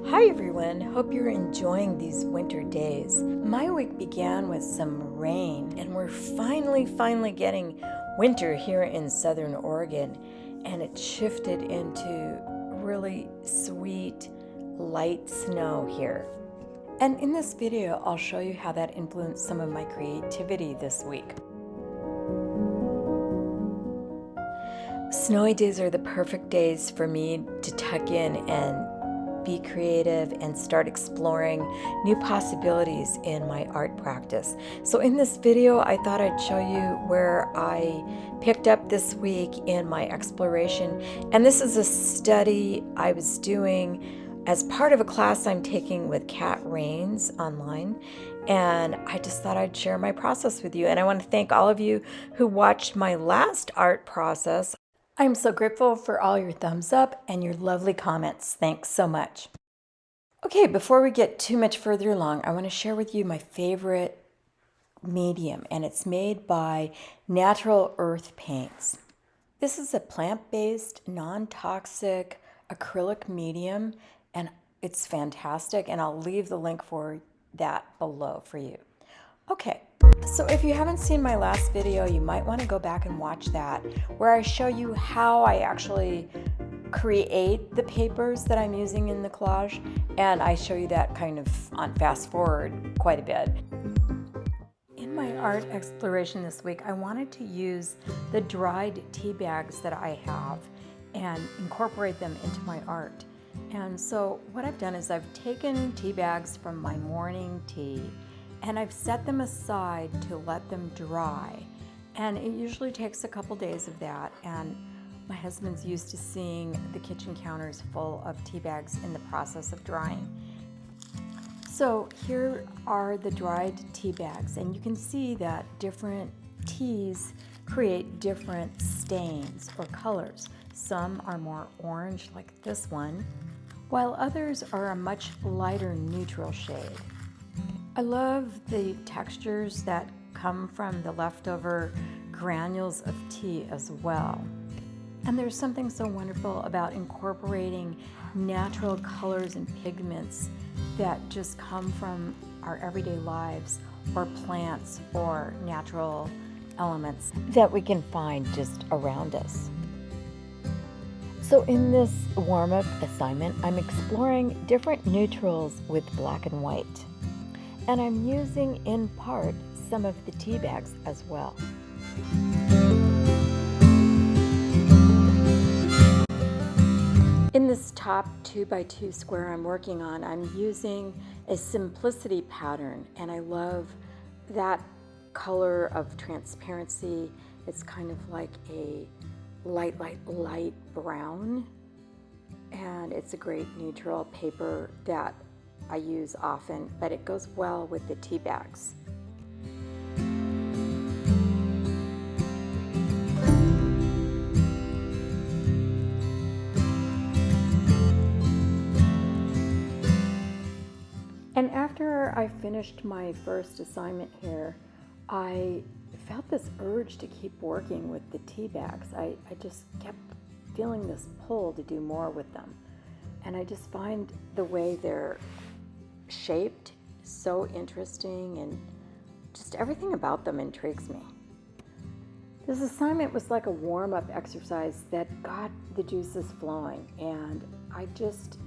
Hi everyone, hope you're enjoying these winter days. My week began with some rain and we're finally getting winter here in Southern Oregon, and it shifted into really sweet light snow here. And in this video, I'll show you how that influenced some of my creativity this week. Snowy days are the perfect days for me to tuck in and be creative and start exploring new possibilities in my art practice. So in this video, I thought I'd show you where I picked up this week in my exploration. And this is a study I was doing as part of a class I'm taking with Kat Rains online. And I just thought I'd share my process with you. And I want to thank all of you who watched my last art process. I'm so grateful for all your thumbs up and your lovely comments. Thanks so much. Okay, before we get too much further along, I want to share with you my favorite medium, and it's made by Natural Earth Paints. This is a plant-based, non-toxic acrylic medium, and it's fantastic, and I'll leave the link for that below for you. Okay. So if you haven't seen my last video, you might want to go back and watch that, where I show you how I actually create the papers that I'm using in the collage, and I show you that kind of on fast forward quite a bit. In my art exploration this week, I wanted to use the dried tea bags that I have and incorporate them into my art. And so what I've done is I've taken tea bags from my morning tea and I've set them aside to let them dry. And it usually takes a couple days of that. And my husband's used to seeing the kitchen counters full of tea bags in the process of drying. So here are the dried tea bags, and you can see that different teas create different stains or colors. Some are more orange, like this one, while others are a much lighter neutral shade. I love the textures that come from the leftover granules of tea as well. And there's something so wonderful about incorporating natural colors and pigments that just come from our everyday lives, or plants, or natural elements that we can find just around us. So in this warm-up assignment, I'm exploring different neutrals with black and white. And I'm using, in part, some of the tea bags as well. In this top 2x2 square I'm working on, I'm using a simplicity pattern, and I love that color of transparency. It's kind of like a light brown, and it's a great neutral paper that I use often, but it goes well with the tea bags. And after I finished my first assignment here, I felt this urge to keep working with the tea bags. I just kept feeling this pull to do more with them. And I just find the way they're shaped so interesting, and just everything about them intrigues me. This assignment was like a warm-up exercise that got the juices flowing, and I just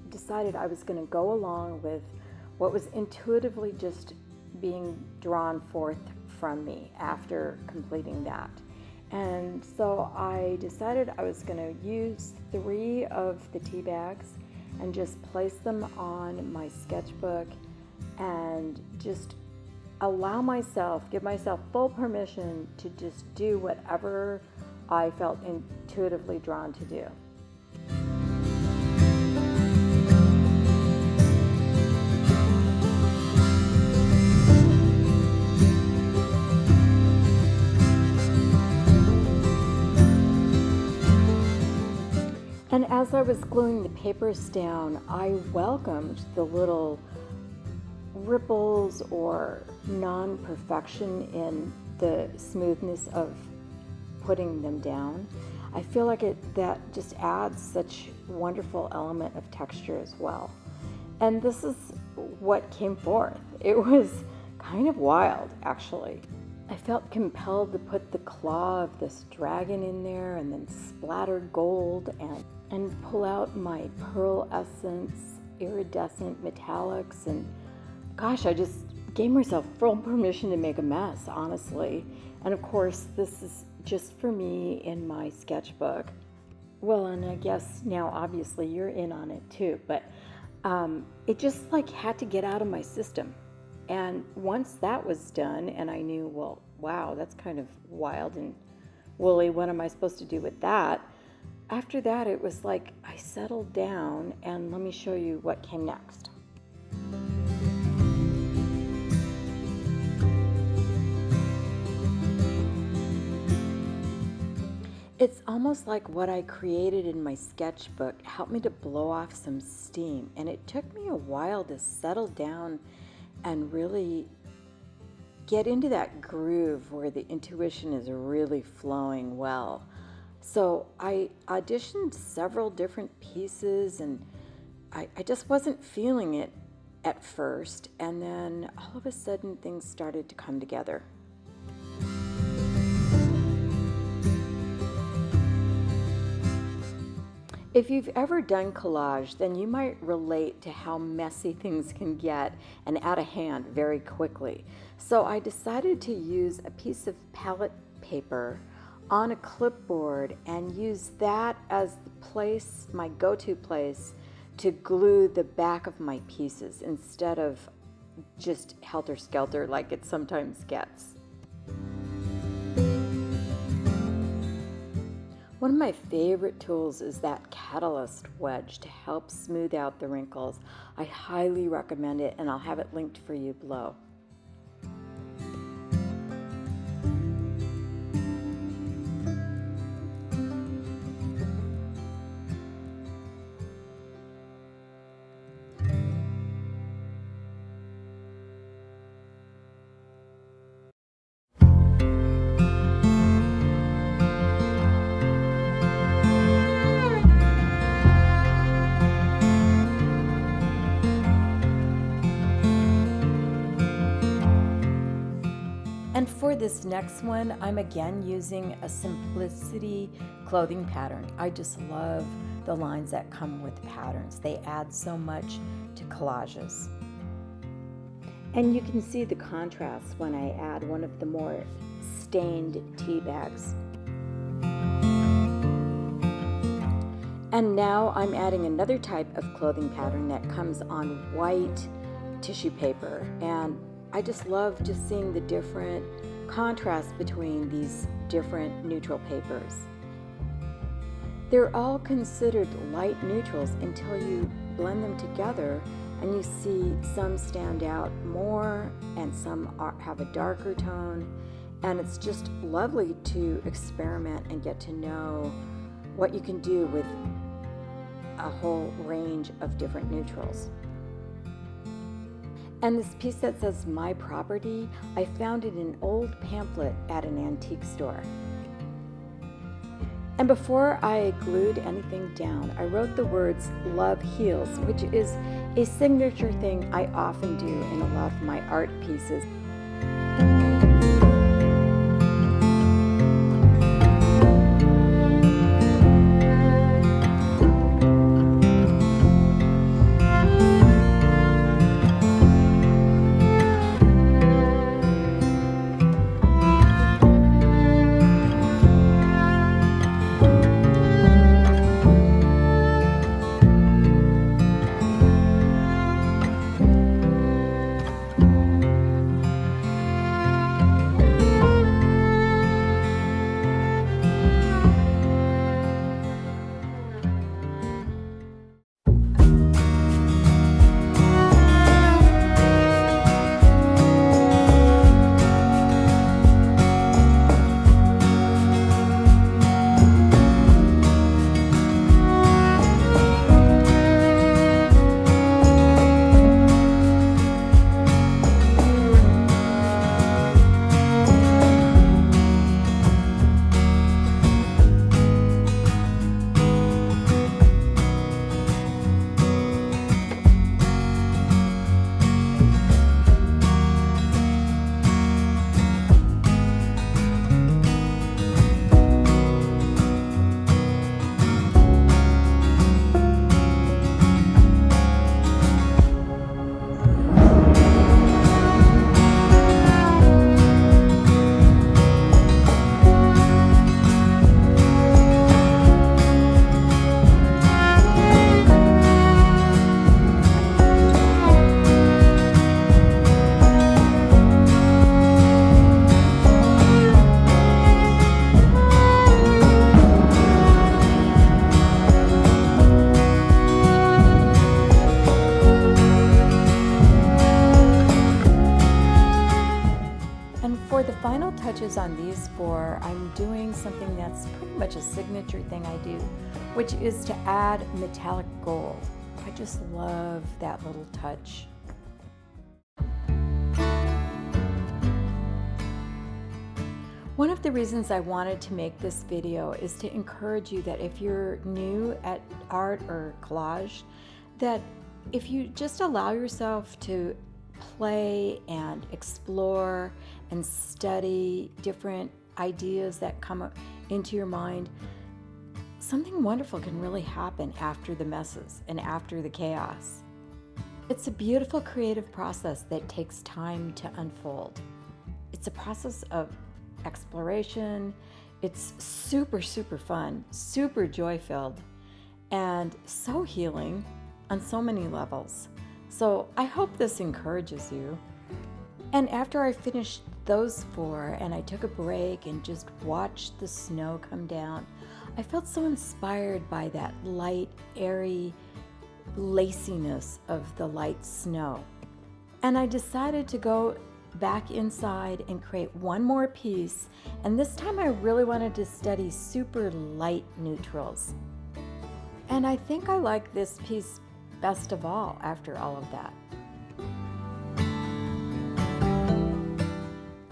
decided I was going to go along with what was intuitively just being drawn forth from me after completing that. And so I decided I was going to use 3 of the tea bags and just place them on my sketchbook and just allow myself, give myself full permission to just do whatever I felt intuitively drawn to do. And as I was gluing the papers down, I welcomed the little ripples or non-perfection in the smoothness of putting them down. I feel like that just adds such wonderful element of texture as well. And this is what came forth. It was kind of wild, actually. I felt compelled to put the claw of this dragon in there and then splatter gold and pull out my pearl essence, iridescent metallics, and gosh, I just gave myself full permission to make a mess, honestly. And of course, this is just for me in my sketchbook. Well, and I guess now obviously you're in on it too, but it just like had to get out of my system. And once that was done and I knew, well, wow, that's kind of wild and woolly, what am I supposed to do with that? After that, it was like I settled down, and let me show you what came next. It's almost like what I created in my sketchbook helped me to blow off some steam, and it took me a while to settle down and really get into that groove where the intuition is really flowing well. So I auditioned several different pieces, and I just wasn't feeling it at first, and then all of a sudden things started to come together. If you've ever done collage, then you might relate to how messy things can get and out of hand very quickly. So I decided to use a piece of palette paper on a clipboard and use that as the place, my go-to place, to glue the back of my pieces instead of just helter-skelter like it sometimes gets. One of my favorite tools is that catalyst wedge to help smooth out the wrinkles. I highly recommend it, and I'll have it linked for you below. And for this next one, I'm again using a simplicity clothing pattern. I just love the lines that come with patterns. They add so much to collages. And you can see the contrast when I add one of the more stained tea bags. And now I'm adding another type of clothing pattern that comes on white tissue paper, and I just love just seeing the different contrast between these different neutral papers. They're all considered light neutrals until you blend them together and you see some stand out more and some have a darker tone, and it's just lovely to experiment and get to know what you can do with a whole range of different neutrals. And this piece that says "My Property," I found it in an old pamphlet at an antique store. And before I glued anything down, I wrote the words "Love Heals," which is a signature thing I often do in a lot of my art pieces. colors on these four, I'm doing something that's pretty much a signature thing I do, which is to add metallic gold. I just love that little touch. One of the reasons I wanted to make this video is to encourage you that if you're new at art or collage, that if you just allow yourself to play and explore and study different ideas that come into your mind, something wonderful can really happen after the messes and after the chaos. It's a beautiful creative process that takes time to unfold. It's a process of exploration. It's super, super fun, super joy-filled, and so healing on so many levels. So I hope this encourages you. And after I finished those four and I took a break and just watched the snow come down, I felt so inspired by that light, airy laciness of the light snow. And I decided to go back inside and create one more piece, and this time I really wanted to study super light neutrals. And I think I like this piece best of all after all of that.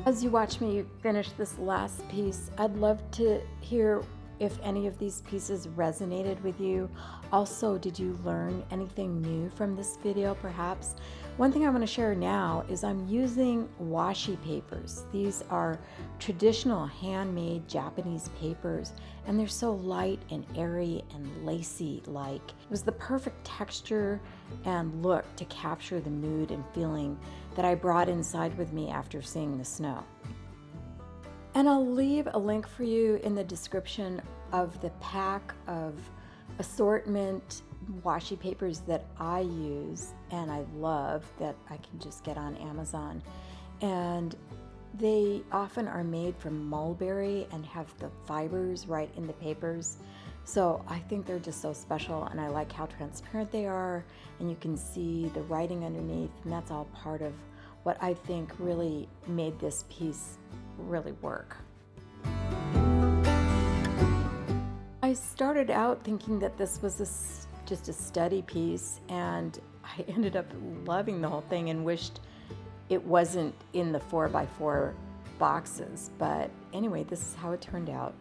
As you watch me finish this last piece, I'd love to hear if any of these pieces resonated with you. Also, did you learn anything new from this video perhaps? One thing I want to share now is I'm using washi papers. These are traditional handmade Japanese papers, and they're so light and airy and lacy-like. It was the perfect texture and look to capture the mood and feeling that I brought inside with me after seeing the snow. And I'll leave a link for you in the description of the pack of assortment washi papers that I use and I love, that I can just get on Amazon. And they often are made from mulberry and have the fibers right in the papers. So I think they're just so special, and I like how transparent they are, and you can see the writing underneath, and that's all part of what I think really made this piece really work. I started out thinking that this was just a study piece, and I ended up loving the whole thing and wished it wasn't in the 4x4 boxes. But anyway, this is how it turned out.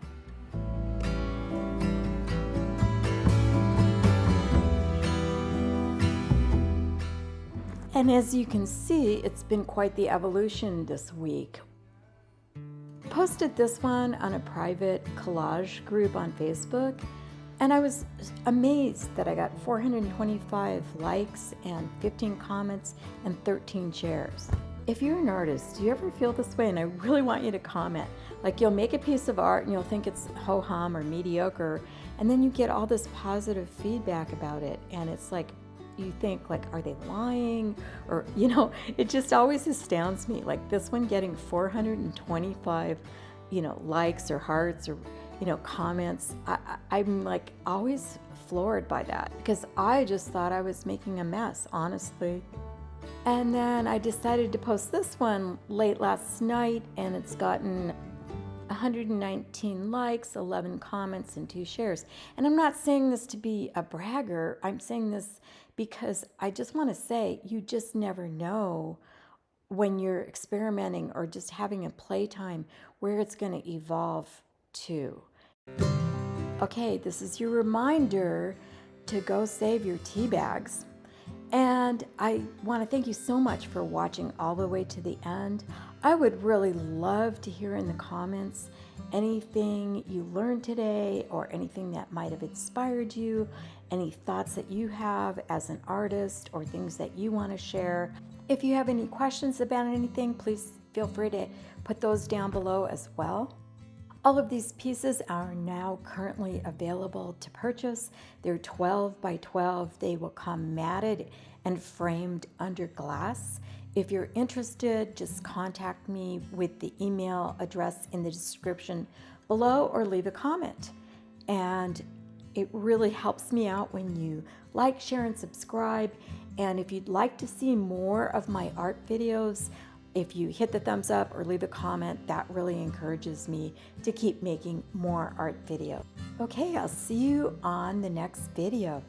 And as you can see, it's been quite the evolution this week. Posted this one on a private collage group on Facebook, and I was amazed that I got 425 likes and 15 comments and 13 shares. If you're an artist, do you ever feel this way? And I really want you to comment. Like, you'll make a piece of art and you'll think it's ho-hum or mediocre, and then you get all this positive feedback about it, and it's like, you think, like, are they lying? Or, you know, it just always astounds me. Like this one getting 425, likes or hearts or, comments. I'm like always floored by that, because I just thought I was making a mess, honestly. And then I decided to post this one late last night, and it's gotten 119 likes, 11 comments, and 2 shares. And I'm not saying this to be a bragger. I'm saying this because I just want to say, you just never know when you're experimenting or just having a playtime where it's going to evolve to. Okay, this is your reminder to go save your tea bags. And I want to thank you so much for watching all the way to the end. I would really love to hear in the comments anything you learned today, or anything that might have inspired you, any thoughts that you have as an artist, or things that you want to share. If you have any questions about anything, please feel free to put those down below as well. All of these pieces are now currently available to purchase. They're 12 by 12. They will come matted and framed under glass. If you're interested, just contact me with the email address in the description below, or leave a comment. And it really helps me out when you like, share, and subscribe. And if you'd like to see more of my art videos, If you hit the thumbs up or leave a comment, that really encourages me to keep making more art videos. Okay, I'll see you on the next video.